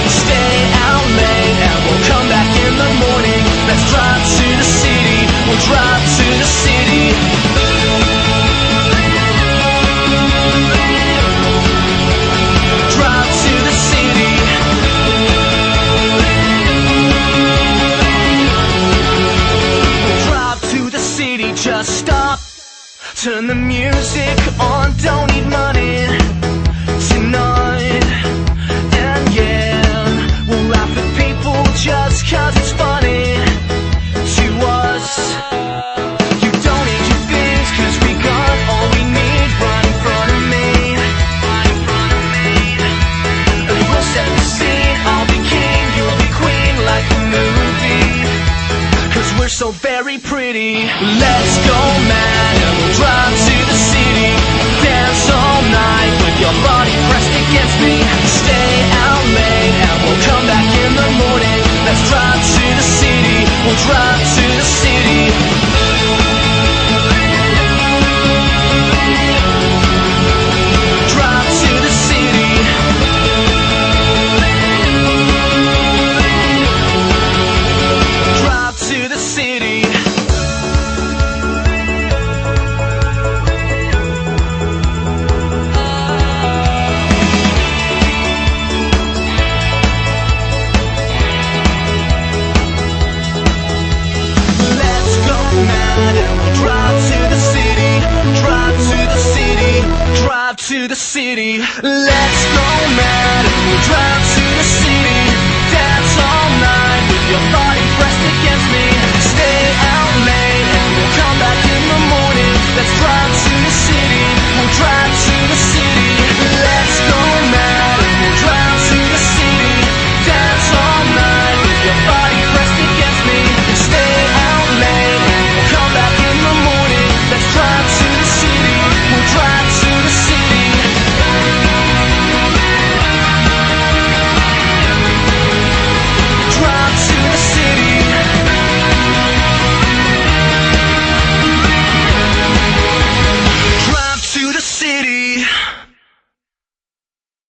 stay out late, and we'll come back in the morning. Let's drive to the city, we'll drive to the city. Drive to the city. We'll drive to the city, just stop. Turn the music on, don't need money tonight. And yeah, we'll laugh at people just cause it's funny to us. You don't need your things cause we got all we need right in front of me. And we'll set the scene, I'll be king, you'll be queen, like a movie. Cause we're so very pretty. Let's go mad and we'll drive to the city. Dance all night with your body pressed against me. Stay out late and we'll come back in the morning. Let's drive to the city, we'll drive to the city. Drive to the city. Drive to the city. To the city, let's go mad and we'll drive